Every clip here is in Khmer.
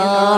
ក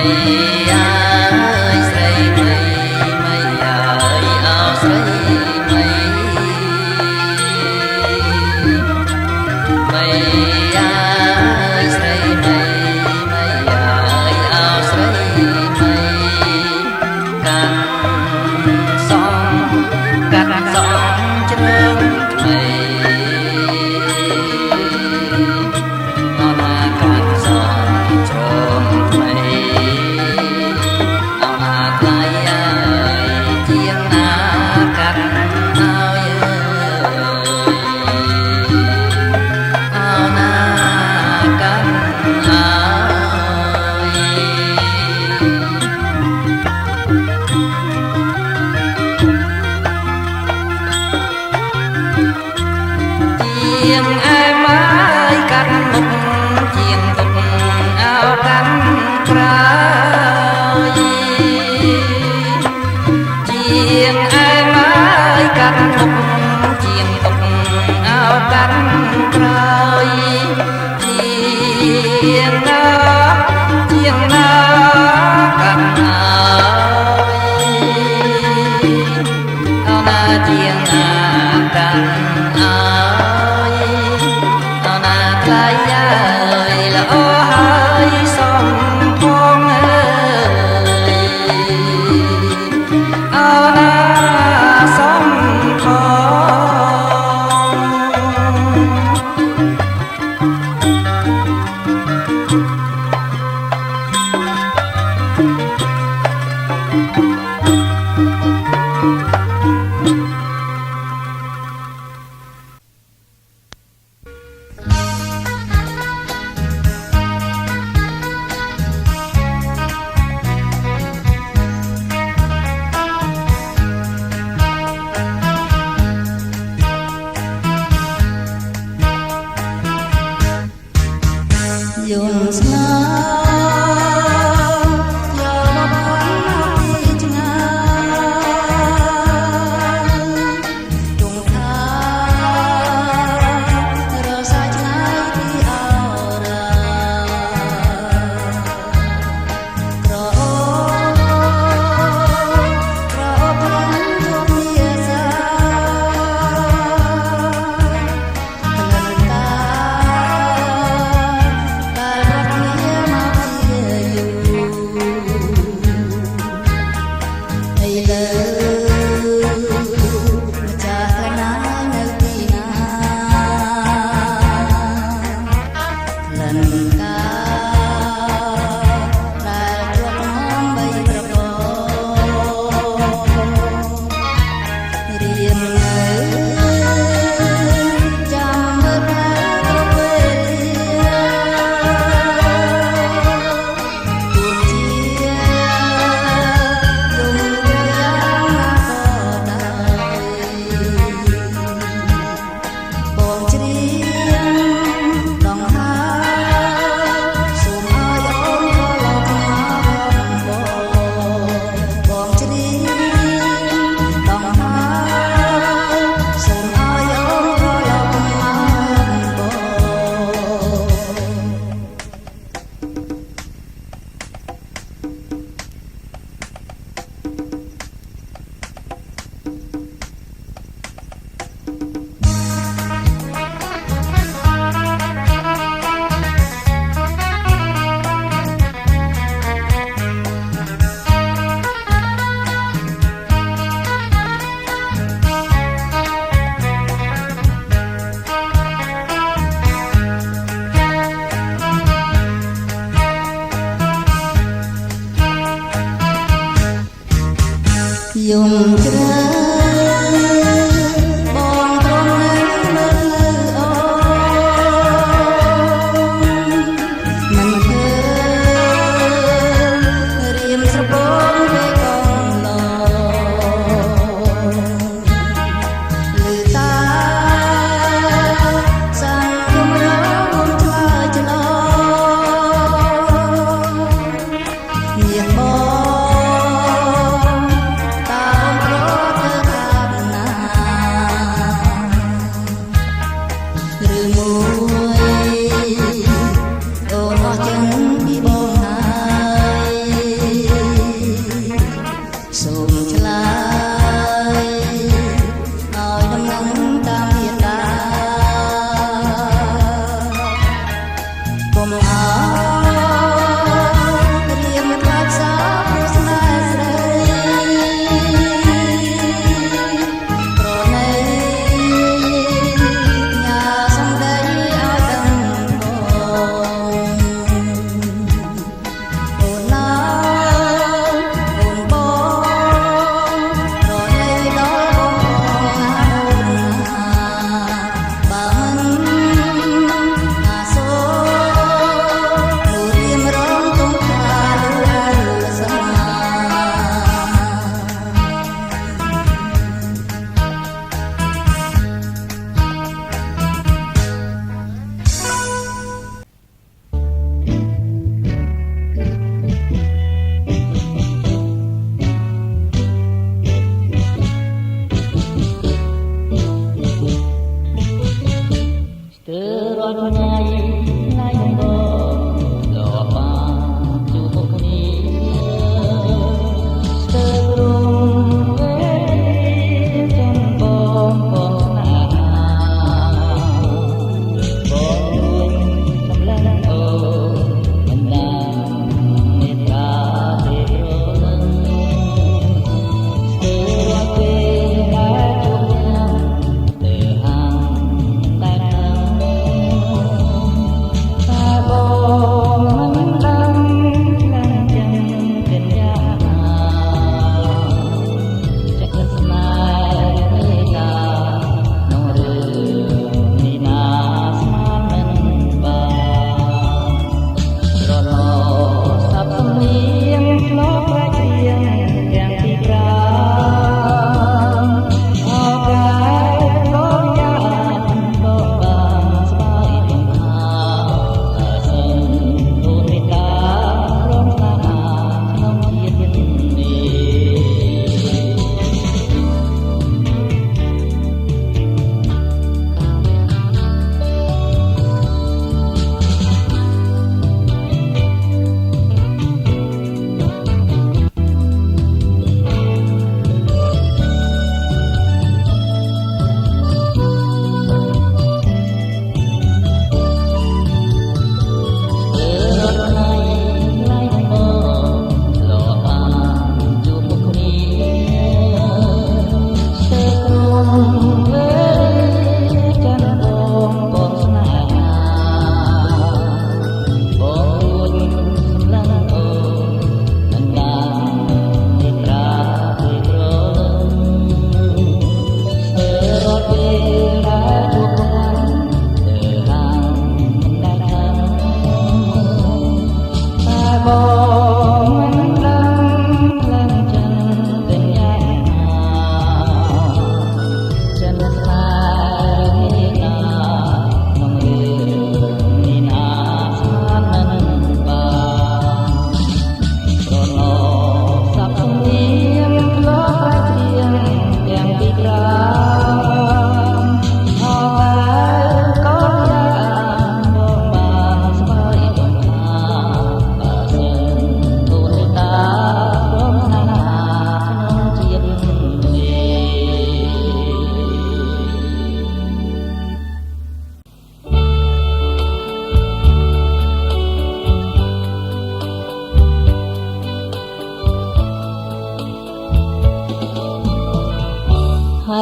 Hãy subscribe cho kênh Ghiền Mì Gõ để không bỏ lỡ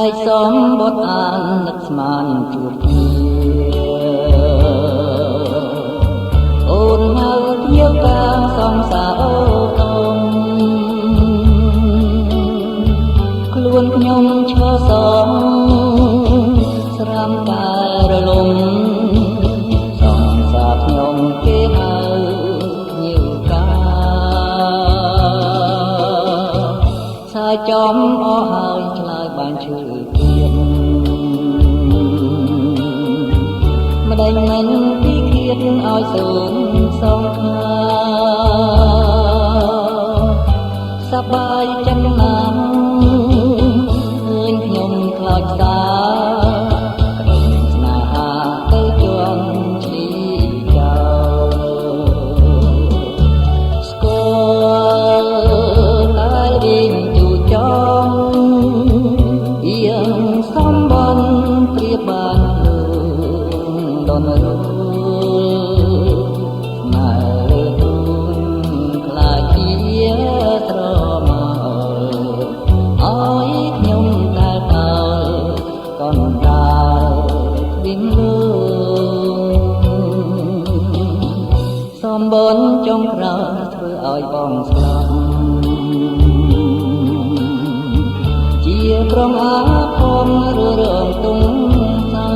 យសំបុតអាននឹកស្មានជួបគ្នាអូនហៅភ្ញៀវកាងសំសាអូតុងខ្លួនខ្ញុំឈរសងស្រាំតែរលំសំសាខ្ញុំគេហៅភ្ញៀវកាសាយចំអស់ហើយឆ្លើយបានឈឺទៀតម្ដេចមិនពីឃាតឲ្យសូនសងខាសប្បាយចឹងណាស់ឃើញខ្ញុំខ្លោចផ្សាក្តីស្នេហាទៅជាន់ឈ្លីចោលស្គាល់តែវិញទូចងអៀងសំបនព្រាបបានលើដនរម៉ែទូនខ្លាចជាត្រមកអើយខ្ញុំតែដើរកូនដើរវិញលើសំបនចុងក្រោយធ្វើឲ្យបងស្លាប់ជាប្រងអាធំររងទុំសើ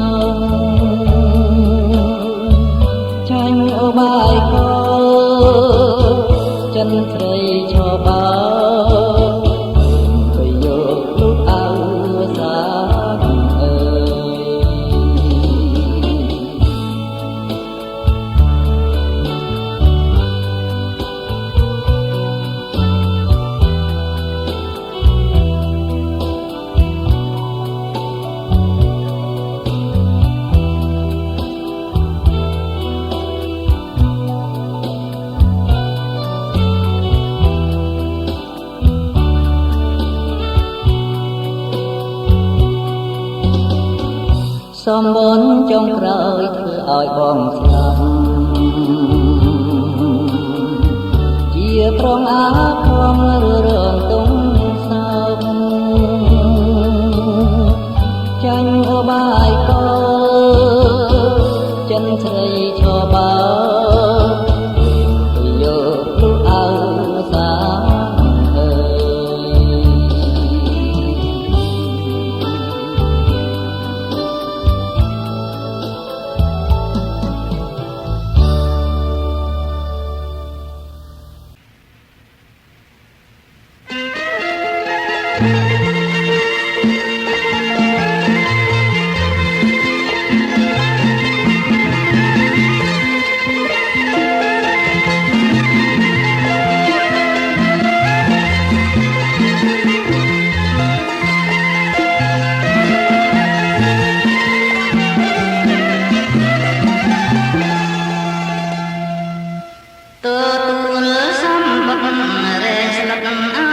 ចាញ់អូបាយកោចិនស្រីឈរបើទៅយកលូតអើសាអើសំបនចុងក្រោយធ្វើឲ្យបងស្លាប់ជាប្រងអាធំររងទុំសោកចាញ់អូបាយកោចិនស្រីឈរបើទៅយកលូតអើសាអើទទួលសម្បត្តិរែងស្លឹកអើ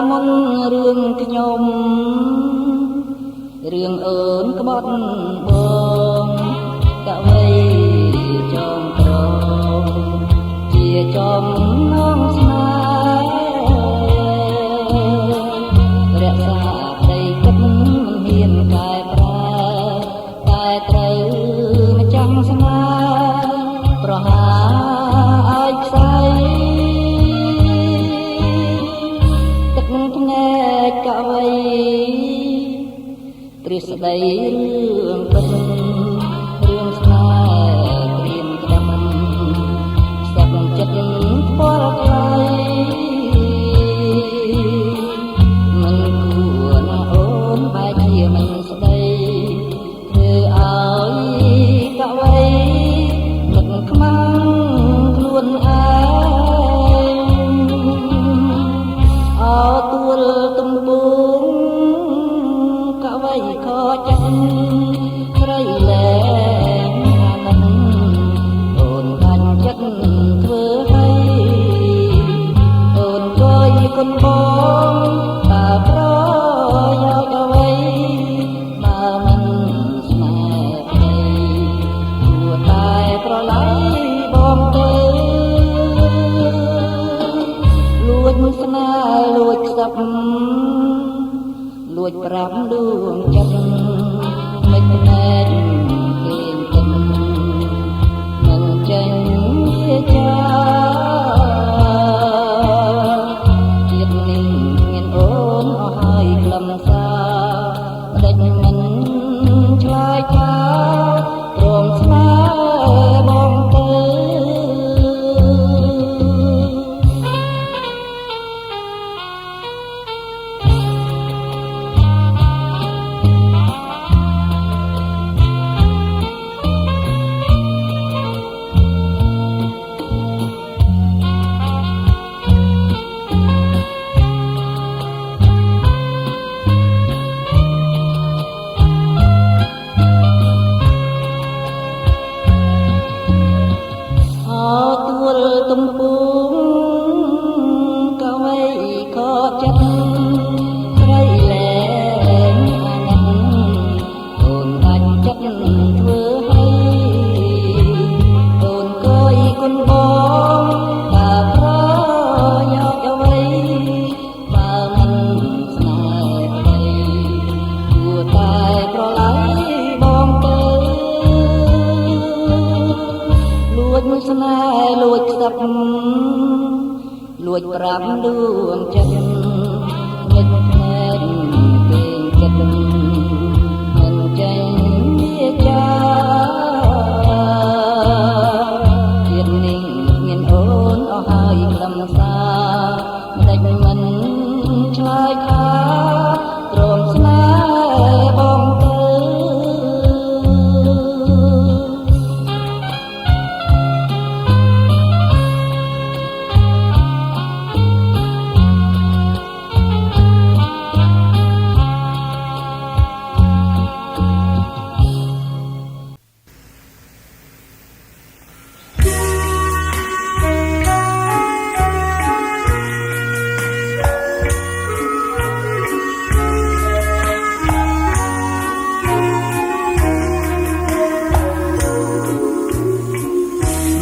មុនរឿងខ្ញុំរឿងអូនក្បត់បងកវីចងក្រងជាចំណងស្នេហ៍រក្សាប្តីគិតមិនហ៊ានកែប្រែតែត្រូវម្ចាំស្នេហ៍ប្រហាឲ្យខ្សែទឹកភ្នែកកវីទ្រឹស្ដីរឿងពិតរឿងស្នេហ៍ព្រៀនក្តាំស្ទប់ចិត្តពលថ្លៃមិនគួរណាអូនបែរជាមិនស្ដីធ្វើឲ្យកវីនឹកខ្មាំងខ្លួនឯងអោទួលទំបួងកវីខចិត្តស្រីលែងអាណិតអូនបាញ់ចិត្តធ្វើឲ្យអូនគយគុណបងតើប្រយោជន៍អ្វីបើមិនស្នេហ៍ទេគួរតែប្រឡ័យបងទៅលួចស្នេហ៍លួចខ្សឹបលួចប្រាប់ដួងចិត្តមិនណែនគេចិត្តមិនចេញជាចាជាតិនេះមានអូនអស់ហើយខ្លឹមសារដេចមិនឆ្លើយថាព្រមស្នេហ៍បងទៅទួលទំពុងកវីខចិត្តស្រីលែងអាណិតអូនបាញ់ចិត្តធ្វើឲ្យអូនគយគុណបងបើប្រយោជន៍អ្វីបើមិនស្នេហ៍ទេគួរតែប្រឡ័យបងទៅលួចស្នេហ៍លួចខ្សឹបលួចប្រាប់ដួងចិត្តមិនភ្នែកពេងចិត្តមិនចេញជាចាជាតិនេះមានអូនអស់ហើយខ្លឹមសារមិនដេចមិនឆ្លើយថាព្រមស្នេហ៍បងទៅ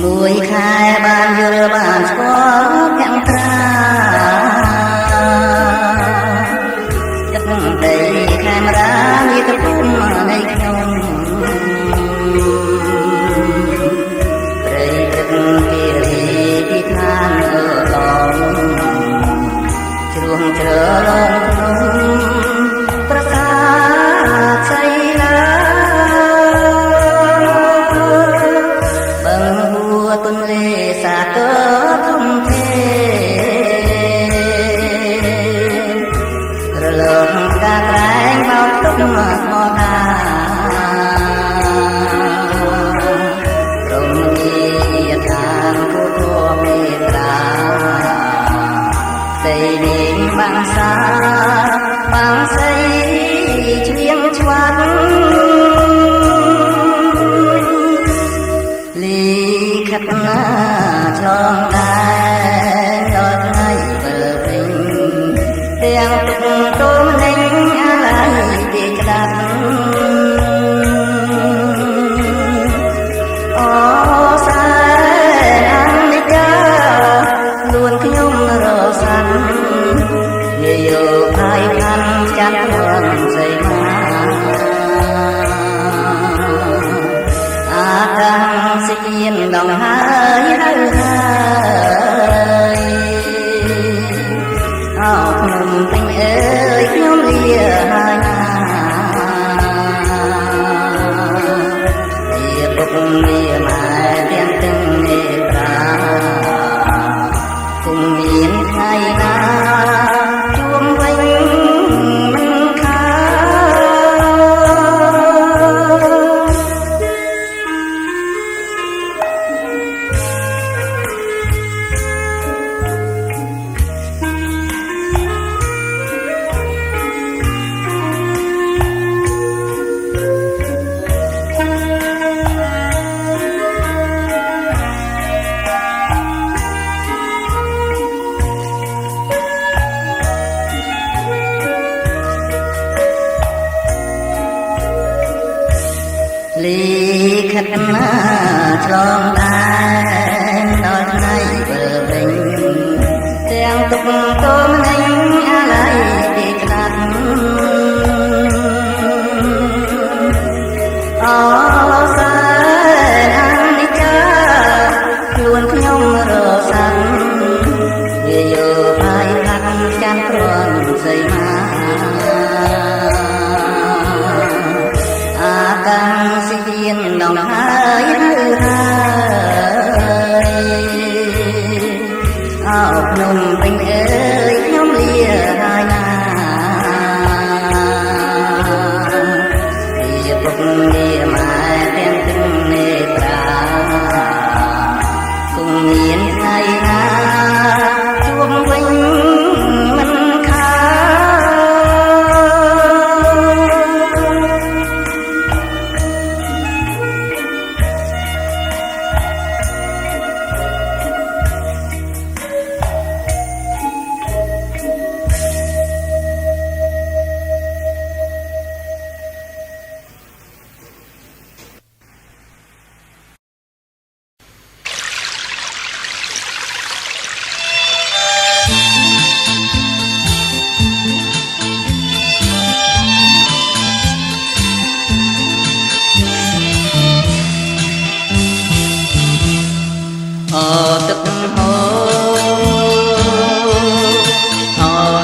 មួយខែបានយល់បានស្គាល់ទាំងត្រាទឹកដីខេមរាមានកំពុំនៃខ្ញុំព្រៃទឹកពីរីពីឋានអើឡងជ្រួងជ្រើលងក្នុងប្រសាទសីឡាទន្លេសាទរធំធេងរលកការក្រែងបោកទុកមកថារំលាយឋានគូធម៌មេត្រាស្ដីលេងបាំងសាបាំងស្អីជ្រៀងឆ្វាត់លីខិតណាឆ្លងដែរដល់ថ្ងៃវិលវិញ ទាំងទុកទោមនឹងអាឡ័យទីក្តាប់អូសែនអនិច្ចាលួនខ្ញុំរសាន់និយោហើយខាន់ចាត់រងសីមាអាកាសសៀនដងហើយអោខ្ញុំពេញអើយខ្ញុំលាហើយណាជាពុកលាម៉ែទាំងទាំងមេត្រាគុំមានថ្ងៃណាជួបវិញមិនខាលីខិតណាឆ្លងដែនដល់ថ្ងៃបើវិញទាំងទុកទោមនឹងអាឡ័យទីក្តាប់អូសែនអនិច្ចាខ្លួនខ្ញុំរសាន់វាយោហើយហាត់ចាំព្រមសីមាអាកាសធានដងហើយអោភ្នំពេញអើយខ្ញុំលាហើយណាវាពុកលាម៉ែទាំងទាំងមេត្រាគង់មានថ្ងៃណាជួបវិញមិនខាទឹកហូ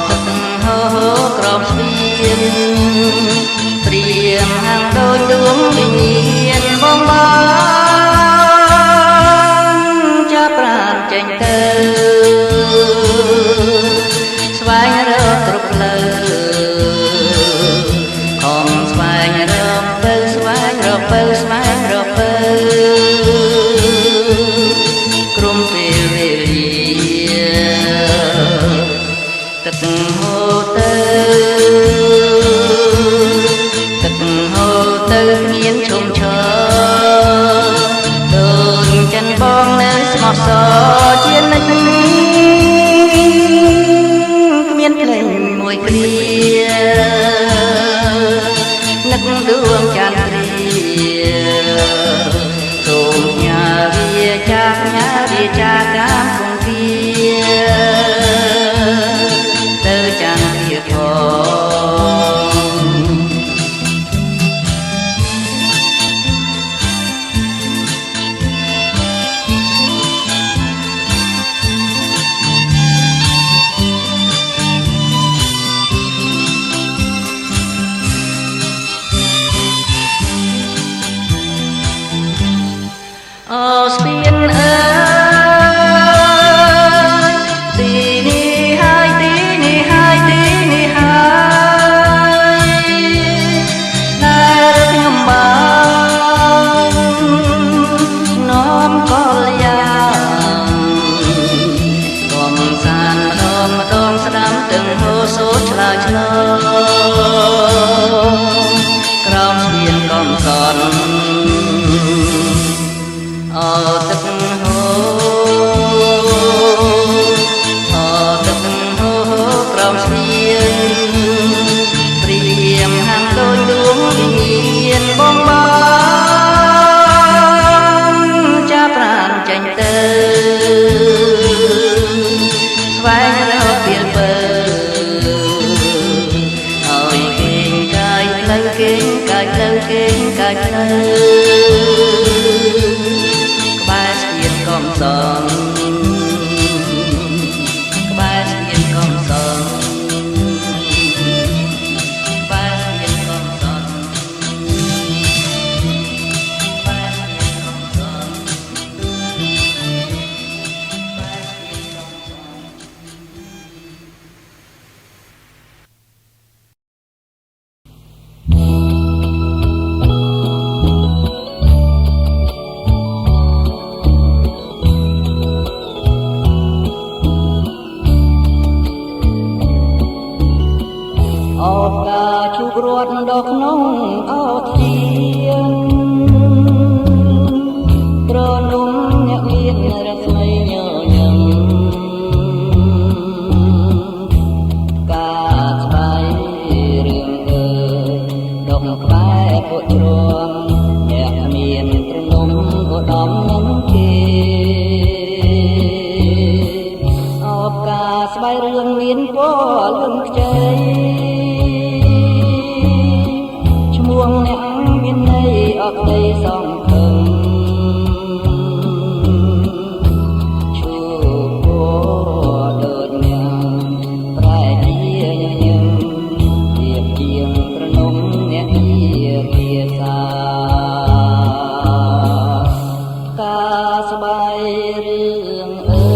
ទឹកហូក្រំស្ពានព្រាមហាំងដូចដួងវិញ្ញាណបងបានចាប់ប្រាណចេញទៅស្វែងរកគ្រប់ផ្លូវខំស្វែងរកទៅស្វែងរកទៅស្វែងរកទៅក្រុមពេលវេលាទឹកហូរទៅទឹកហូរទៅគ្មានឈុំឈរដូចចិនបងនៅស្មោះសរជានិច្ចគ្មានភ្លេងមួយគ្រានឹកដួងចន្ទ្រាសូមញ៉ាវាចាញ៉ាវាចាកាមគង្គាទៅចន្ទ្រាអូស្ពានអើយទីនេះហើយទីនេះហើយទីនេះហើយ ព្រៀងហាំដូចដួងវិញ្ញាណបងចាប់ប្រាណចេញទៅស្វែងរកពីលពើឲ្យគេងកាយផ្លូវគេងកាយផ្លូវគេងកាយផ្លូវក្បែរស្ពានកំសងក្បែរស្ពានកំសងក្បែរស្ពានកំសងក្បែរស្ពានកំសងឱកាសជួបរត់ដល់ក្នុងអធិយានប្រនំអ្នកមានរស្មីញញឹមការស្បែករឿងអើយដងក្បែរពួកជ្រងអ្នកមានប្រនំឧត្តមនឹងគេឱកាសស្បែករឿងមានពណ៌លឹងខ្ចីអ្នកមានន័យអត់ដីសងខឹងជួបដូចអ្នកប្រែជាញញឹមទៀបជាងក្រនំអ្នកជាភាសាការស្បែករឿងអើ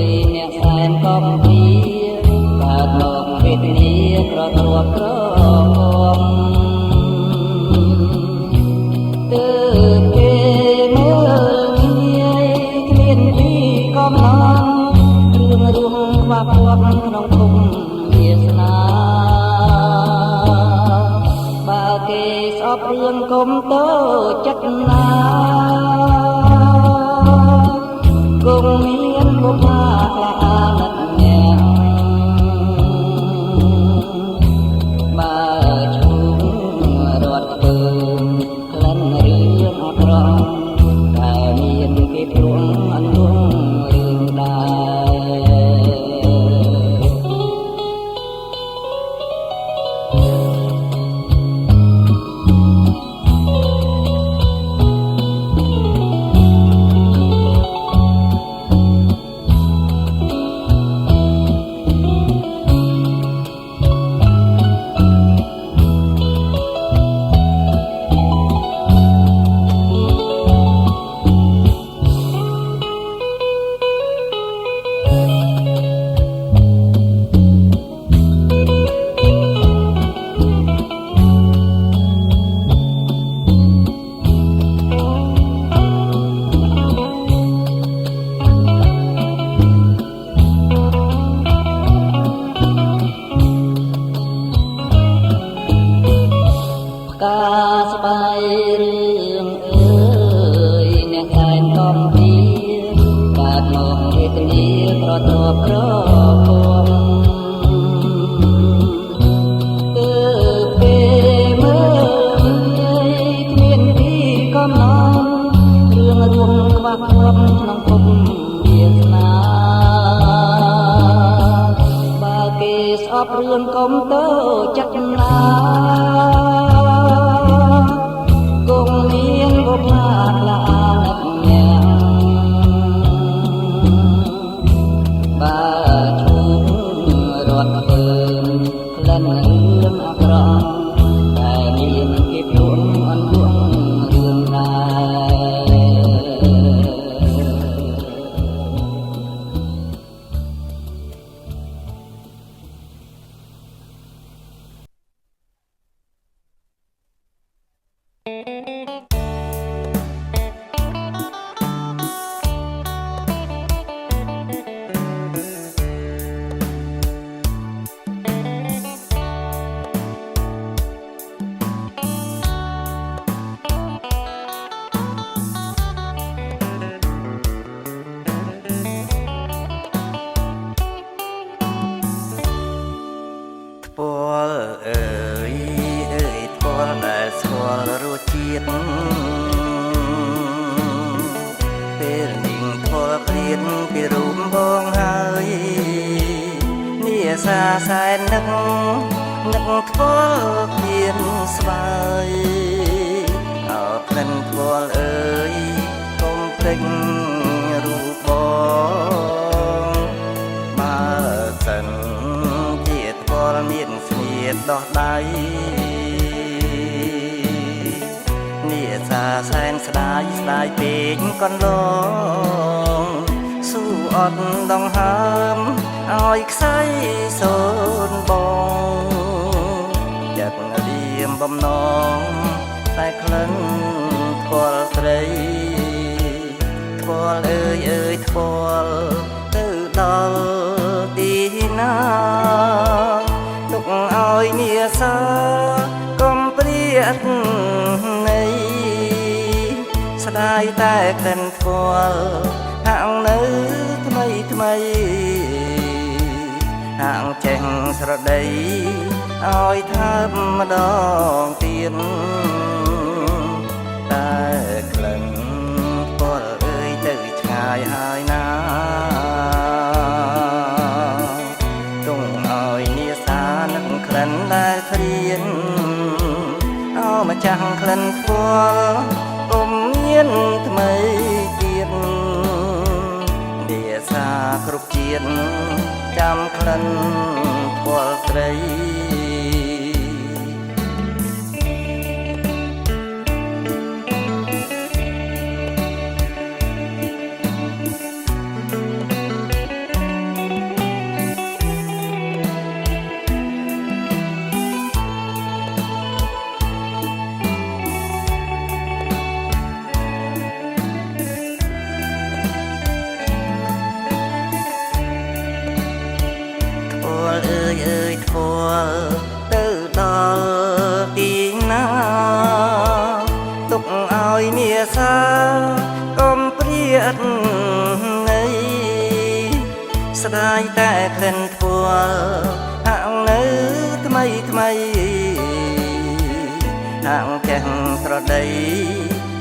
យអ្នកសែនកំពីកើតមកវេទនាក្រទ្រព្យក្រក្នុងគុំវាសនាបើគេស្អប់រឿងគុំតូចចិត្តណាគុំមានបុព្វាក្លាអាណិតអ្នកបើឈូរត់ធ្វើក្លិនរឿងអាក្រក់តែមានគេព្រួងអន្ទង់រឿងដែរការស្បែករឿងអើយអ្នកតែងកំពីកើតមកវេទនាក្រទ្រព្យក្រគំគឺពេលមើលគ្មានទីកំណត់រឿងរួមខ្វះខ្វាត់ក្នុងគុំវាសនាបើគេស្អប់រឿងកុំតូចចិត្តណាមានបុព្វាក្លាអាណិតអ្នកបើឈូរត់ធ្វើក្លិនរឿងអាក្រក់តែមានគេព្រួងអន្ទង់រឿងដែរ ពលអើយពលដែលស្គាល់រសជាតិពេលនាងពលព្រៀនពីរូបបងហើយនាសាសែននឹកពលព្រៀនស្វាយអើក្លិនពលអើយកុំភ្លេចរូបបងបើសិនជាពលមានស្នៀតដោះដៃនាសាសែនស្ដាយពេកកន្លងស៊ូអត់ដងហើមឲ្យខ្សែសូនបងចិត្តរៀមបំណងតែក្លិនធ្វល់ស្រីធ្វល់អើយធ្វល់ទៅដល់ទីណាទុកឲ្យនាសាកុំព្រាត់នៃស្ដាយតែក្លិនធ្វល់ហាក់នៅថ្មីហាក់ចេះស្រដីឲ្យថាម្ដងទៀតតែក្លិនពលអើយទៅឆ្ងាយហើយណាទុំឲ្យនាសានឹកក្លិនដែលព្រៀនអោម្ចាស់ក្លិនពលកុំមានថ្មីទៀតនាសាគ្រប់ជាតិចាំក្លិនពលស្រីធ្វល់ទៅដល់ទីណាទុកឲ្យនាសាកុំព្រាត់នៃស្ដាយតែក្លិនធ្វល់ហាក់នៅថ្មីហាក់ចេះស្រដី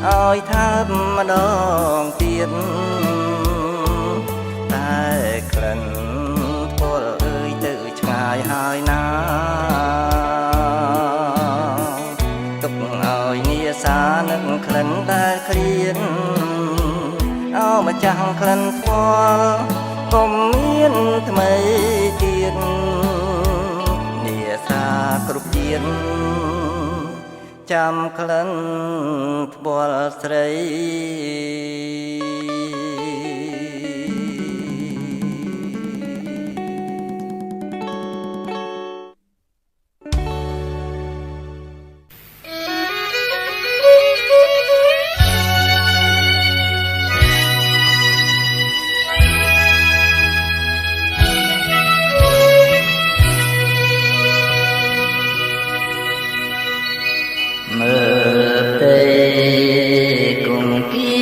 ឲ្យថាម្ដងទៀតតែក្លិនហើយណាទុកឲ្យនាសានឹកក្លិនដែលគ្រៀនអោម្ចាស់ក្លិនធ្វល់កុំមានថ្មីទៀតនាសាគ្រប់ជាតិចាំក្លិនធ្វល់ស្រីមើលទេគង្គី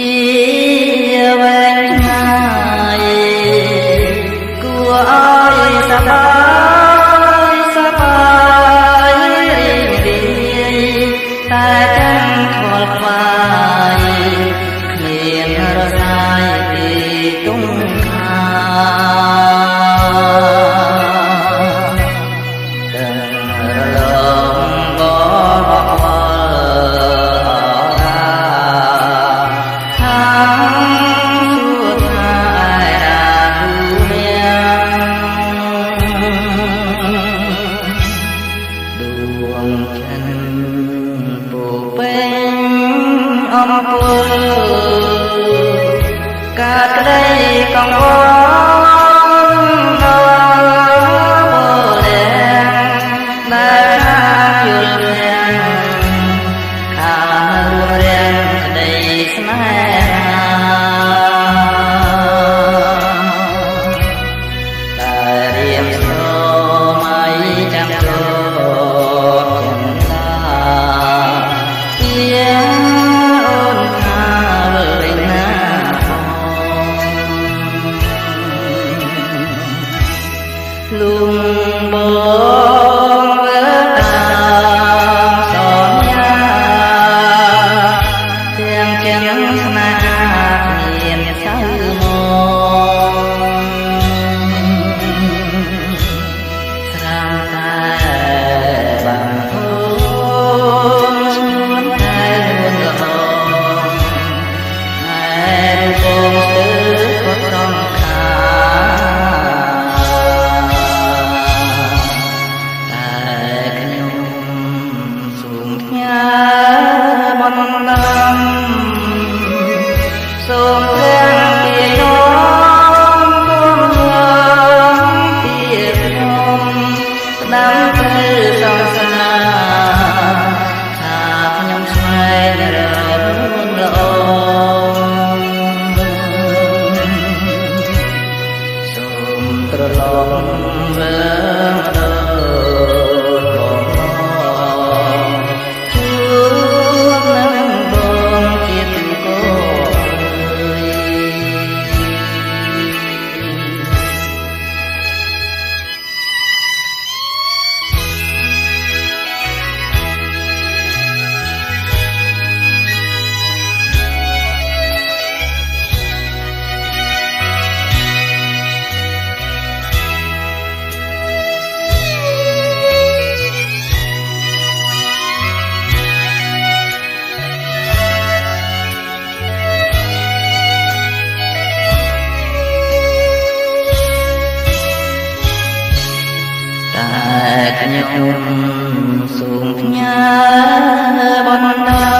វែងឆ្ងាយគួរឲ្យសប្បាយរីករាយតែចាំខ្វល់ខ្វាយគ្មានរសាយពីទុំខាកាត់ក្ដីកង្វល់ដល់បលែងដែលខាងយល់រាំងខាងរួមរាំងក្ដីស្នេហាតែរៀមស្រមៃចាំចូលចិនតាជាអូនខាវិញណា ទៅសងសាថាខ្ញុំស្វែងរកល្អសូមត្រឡប់មើលខ្ញុំសូមផ្ញើបណ្ដា